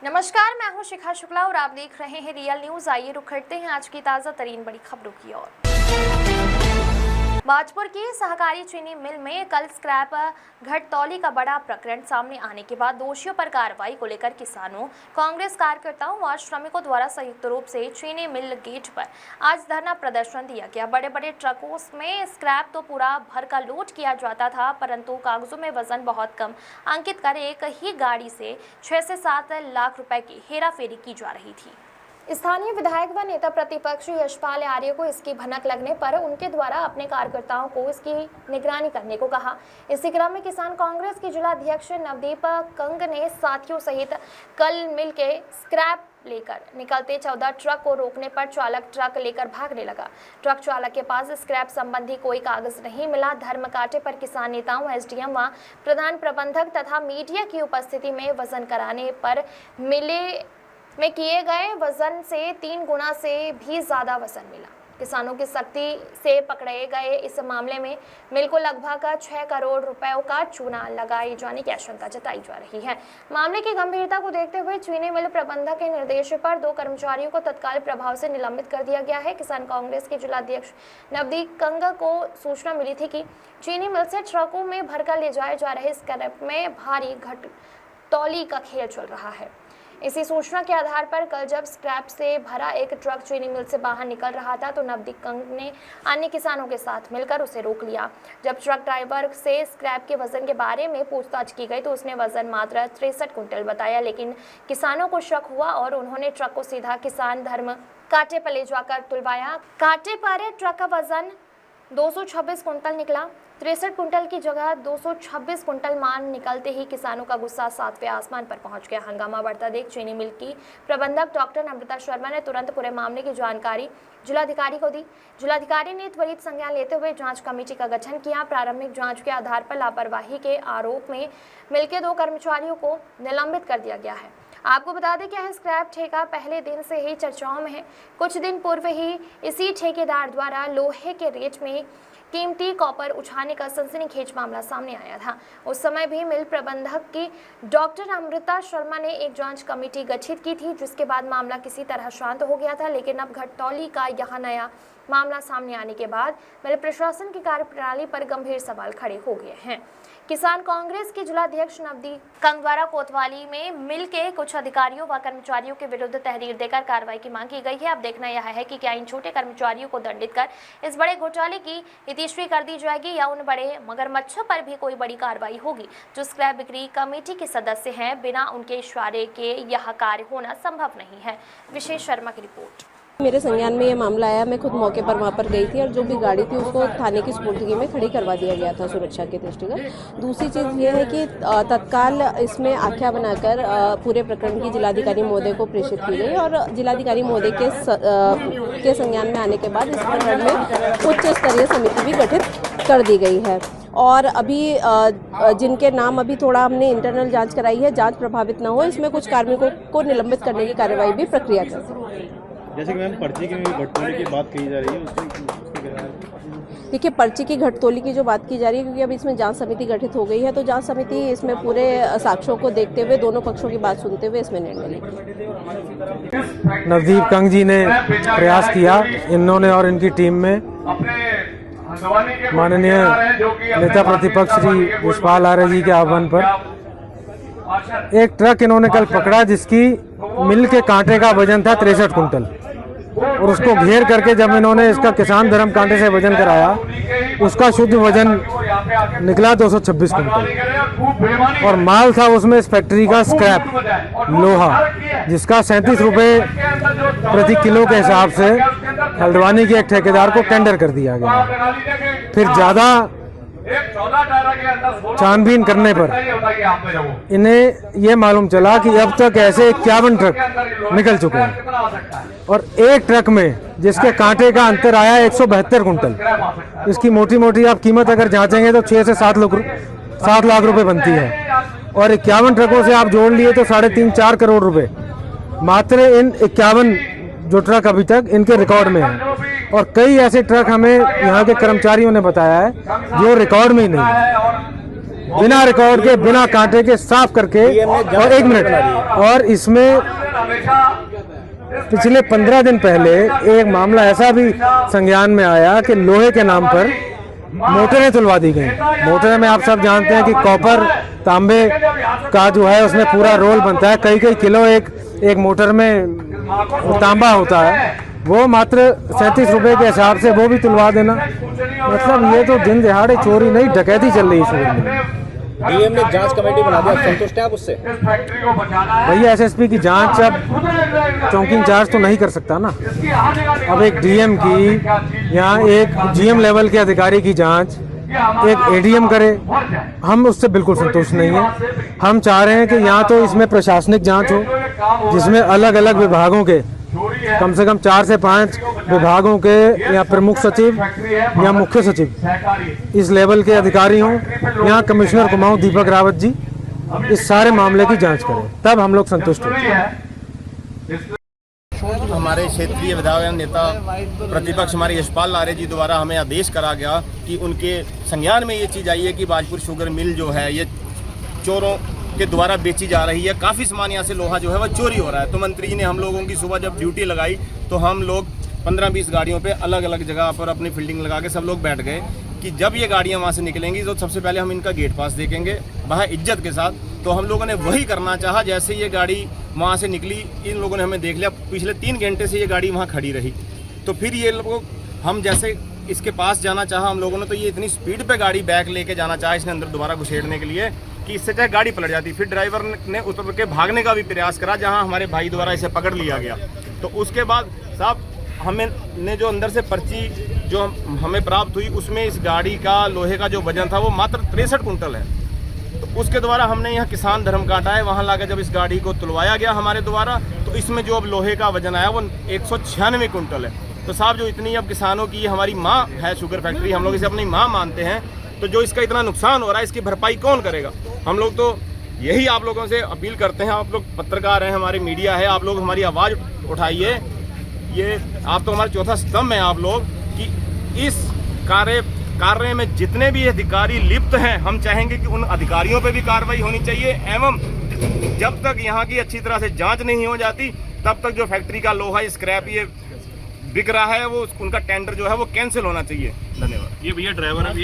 नमस्कार, मैं हूं शिखा शुक्ला और आप देख रहे हैं रियल न्यूज। आइए रुक करते हैं आज की ताजा तरीन बड़ी खबरों की ओर। बाजपुर की सहकारी चीनी मिल में कल स्क्रैप घटतौली का बड़ा प्रकरण सामने आने के बाद दोषियों पर कार्रवाई को लेकर किसानों, कांग्रेस कार्यकर्ताओं व श्रमिकों द्वारा संयुक्त रूप से चीनी मिल गेट पर आज धरना प्रदर्शन दिया गया। बड़े बड़े ट्रकों में स्क्रैप तो पूरा भर का लोड किया जाता था, परंतु कागजों में वजन बहुत कम अंकित कर एक ही गाड़ी से 6 से 7 लाख रुपए की हेराफेरी की जा रही थी। स्थानीय विधायक व नेता प्रतिपक्ष यशपाल आर्य को इसकी भनक लगने पर उनके द्वारा अपने कार्यकर्ताओं को इसकी निगरानी करने को कहा। इसी क्रम में किसान कांग्रेस के जिला अध्यक्ष नवदीप कंग ने साथियों सहित कल मिल के स्क्रैप लेकर निकलते 14 ट्रक को रोकने पर चालक ट्रक लेकर भागने लगा। ट्रक चालक के पास स्क्रैप संबंधी कोई कागज नहीं मिला। धर्म कांटे पर किसान नेताओं, एसडीएम व प्रधान प्रबंधक तथा मीडिया की उपस्थिति में वजन कराने पर मिले में किए गए वजन से 3 गुना से भी ज्यादा वजन मिला। किसानों की सख्ती से पकड़े गए इस मामले में मिल को लगभग 6 करोड़ रुपयों का चूना लगाए जाने की आशंका जताई जा रही है। मामले की गंभीरता को देखते हुए चीनी मिल प्रबंधक के निर्देश पर 2 कर्मचारियों को तत्काल प्रभाव से निलंबित कर दिया गया है। किसान कांग्रेस के जिला अध्यक्ष नवदीप कंग को सूचना मिली थी कि चीनी मिल से ट्रकों में भरकर ले जाए जा रहे स्क्रैप में भारी घटतौली का खेल चल रहा है। इसी सूचना के आधार पर कल जब स्क्रैप से भरा एक ट्रक चीनी मिल से बाहर निकल रहा था तो नवदीप कंग ने अन्य किसानों के साथ मिलकर उसे रोक लिया। जब ट्रक ड्राइवर से स्क्रैप के वजन के बारे में पूछताछ की गई तो उसने वजन मात्र 63 कुंटल बताया, लेकिन किसानों को शक हुआ और उन्होंने ट्रक को सीधा किसान धर्म कांटे पर ले जाकर तुलवाया। कांटे पर ट्रक का वजन 226 कुंटल निकला। 63 कुंटल की जगह 226 कुंटल मान निकलते ही किसानों का गुस्सा 7वें आसमान पर पहुंच गया। हंगामा बढ़ता देख चीनी मिल की प्रबंधक डॉक्टर अमृता शर्मा ने तुरंत पूरे मामले की जानकारी जिलाधिकारी को दी। जिलाधिकारी ने त्वरित संज्ञान लेते हुए जांच कमेटी का गठन किया। प्रारंभिक जांच के आधार पर लापरवाही के आरोप में मिल के 2 कर्मचारियों को निलंबित कर दिया गया है। आपको बता दें कि यह स्क्रैप ठेका पहले दिन से ही चर्चाओं में है। कुछ दिन पूर्व ही इसी ठेकेदार द्वारा लोहे के रेट में कीमती कॉपर उठाने का सनसनीखेज मामला सामने आया था। उस समय भी मिल प्रबंधक की डॉक्टर अमृता शर्मा ने एक जांच कमेटी गठित की थी, जिसके बाद मामला किसी तरह शांत हो गया था। लेकिन अब घटतौली का यह नया मामला सामने आने के बाद मिल प्रशासन की कार्यप्रणाली पर गंभीर सवाल खड़े हो गए हैं। किसान कांग्रेस के जिला अध्यक्ष नवदीप कंग द्वारा कोतवाली में मिल के कुछ अधिकारियों व कर्मचारियों के विरुद्ध तहरीर देकर कार्रवाई की मांग की गई है। अब देखना यह है कि क्या इन छोटे कर्मचारियों को दंडित कर इस बड़े घोटाले की इतिश्री कर दी जाएगी या उन बड़े मगरमच्छों पर भी कोई बड़ी कार्रवाई होगी जो स्क्रैप बिक्री कमेटी के सदस्य हैं। बिना उनके इशारे के यह कार्य होना संभव नहीं है। विशेष शर्मा की रिपोर्ट। मेरे संज्ञान में ये मामला आया, मैं खुद मौके पर वहाँ पर गई थी और जो भी गाड़ी थी उसको थाने की सुपुर्दगी में खड़ी करवा दिया गया था सुरक्षा के दृष्टिगत। दूसरी चीज़ ये है कि तत्काल इसमें आख्या बनाकर पूरे प्रकरण की जिलाधिकारी महोदय को प्रेषित की गई और जिलाधिकारी महोदय के संज्ञान में आने के बाद इस प्रकरण में उच्च स्तरीय समिति भी गठित कर दी गई है। और अभी जिनके नाम अभी थोड़ा हमने इंटरनल जाँच कराई है, जाँच प्रभावित न हो इसमें कुछ कार्मिकों को निलंबित करने की कार्यवाही भी प्रक्रिया चल रही है। जैसे कि मैम पर्ची की घटतौली की बात कही जा रही है, देखिए पर्ची की घटतौली की जो बात की जा रही है, क्योंकि अब इसमें जांच समिति गठित हो गई है तो जांच समिति इसमें पूरे साक्ष्यों को देखते हुए दोनों पक्षों की बात सुनते हुए इसमें निर्णय लेगी। नवदीप कंग जी ने प्रयास किया, इन्होंने और इनकी टीम में माननीय नेता प्रतिपक्ष श्री यशपाल आर्य जी के आह्वान पर एक ट्रक इन्होंने कल पकड़ा जिसकी मिल के कांटे का वजन था 63 कुंटल और उसको घेर करके जब इन्होंने इसका किसान धर्म कांटे से वजन कराया उसका शुद्ध वजन निकला 226 कुंटल और माल था उसमें इस फैक्ट्री का स्क्रैप लोहा जिसका 37 रुपये प्रति किलो के हिसाब से हल्द्वानी के एक ठेकेदार को टेंडर कर दिया गया। फिर ज़्यादा छानबीन करने पर इन्हें यह मालूम चला कि अब तक ऐसे 51 ट्रक निकल चुके हैं और एक ट्रक में जिसके कांटे का अंतर आया 172 कुंटल। इसकी मोटी मोटी आप कीमत अगर जांचेंगे तो 6 से 7 लाख रुपए बनती है और 51 ट्रकों से आप जोड़ लिए तो 3.5-4 करोड़ रुपए मात्र इन 51 जो ट्रक अभी तक इनके रिकॉर्ड में है और कई ऐसे ट्रक हमें यहाँ के कर्मचारियों ने बताया है जो रिकॉर्ड में ही नहीं है। बिना रिकॉर्ड के, बिना कांटे के, साफ करके। और 1 मिनट, और इसमें पिछले 15 दिन पहले एक मामला ऐसा भी संज्ञान में आया कि लोहे के नाम पर मोटरें तुलवा दी गई। मोटरें में आप सब जानते हैं कि कॉपर, तांबे का जो है उसमें पूरा रोल बनता है, कई किलो एक मोटर में तांबा होता है, वो मात्र 37 रुपए के हिसाब से वो भी तुलवा देना। मतलब ये तो दिन दिहाड़े चोरी नहीं, डकैती चल रही है। डीएम ने जांच कमेटी बना दिया, संतुष्ट है आप उससे? भैया एसएसपी की जांच अब चौकी इंचार्ज तो नहीं कर सकता ना। अब एक डीएम की या एक जीएम लेवल के अधिकारी की जांच एक एडीएम करे, हम उससे बिल्कुल संतुष्ट नहीं है। हम चाह रहे हैं कि या तो इसमें प्रशासनिक जांच हो, जिसमें अलग अलग विभागों के कम से कम 4 से 5 विभागों के या प्रमुख सचिव या मुख्य सचिव इस लेवल के अधिकारी हों, या कमिश्नर कुमाऊं दीपक रावत जी इस सारे मामले की जांच करें, तब हम लोग संतुष्ट होते हैं। हमारे क्षेत्रीय विधायक नेता प्रतिपक्ष हमारे यशपाल लारे जी द्वारा हमें आदेश करा गया कि उनके संज्ञान में ये चीज़ आई है कि बाजपुर शुगर मिल जो है ये चोरों के द्वारा बेची जा रही है। काफ़ी सामान यहाँ से लोहा जो है वह चोरी हो रहा है। तो मंत्री जी ने हम लोगों की सुबह जब ड्यूटी लगाई तो हम लोग 15-20 गाड़ियों पे अलग अलग जगह पर अपनी फील्डिंग लगा के सब लोग बैठ गए कि जब ये गाड़ियाँ वहाँ से निकलेंगी तो सबसे पहले हम इनका गेट पास देखेंगे वह इज्जत के साथ। तो हम लोगों ने वही करना चाहा। जैसे ये गाड़ी वहाँ से निकली, इन लोगों ने हमें देख लिया, पिछले 3 घंटे से ये गाड़ी वहाँ खड़ी रही। तो फिर ये लोग, हम जैसे इसके पास जाना चाहा हम लोगों ने, तो ये इतनी स्पीड पे गाड़ी बैक लेके जाना चाहा इसने अंदर दोबारा घुसेड़ने के लिए कि इससे चाहे गाड़ी पलट जाती। फिर ड्राइवर ने उतर के भागने का भी प्रयास करा, जहाँ हमारे भाई द्वारा इसे पकड़ लिया गया। तो उसके बाद साहब हमें जो अंदर से पर्ची जो हमें प्राप्त हुई उसमें इस गाड़ी का लोहे का जो वजन था वो मात्र 63 कुंटल है। तो उसके द्वारा हमने यहाँ किसान धर्म काटा है, वहाँ लाकर जब इस गाड़ी को तुलवाया गया हमारे द्वारा, तो इसमें जो अब लोहे का वजन आया वो 196 कुंटल है। तो साहब जो इतनी अब किसानों की हमारी माँ है शुगर फैक्ट्री, हम लोग इसे अपनी माँ मानते हैं, तो जो इसका इतना नुकसान हो रहा है इसकी भरपाई कौन करेगा? हम लोग तो यही आप लोगों से अपील करते हैं, आप लोग पत्रकार हैं, हमारी मीडिया है, आप लोग हमारी आवाज़ उठाइए। ये आप तो हमारे चौथा स्तंभ हैं आप लोग, कि इस कार्य में जितने भी अधिकारी लिप्त हैं हम चाहेंगे कि उन अधिकारियों पे भी कार्रवाई होनी चाहिए। एवं जब तक यहाँ की अच्छी तरह से जांच नहीं हो जाती तब तक जो फैक्ट्री का लोहा स्क्रैप ये बिक रहा है वो उनका टेंडर जो है वो कैंसिल होना चाहिए। धन्यवाद। ये भैया ड्राइवर है।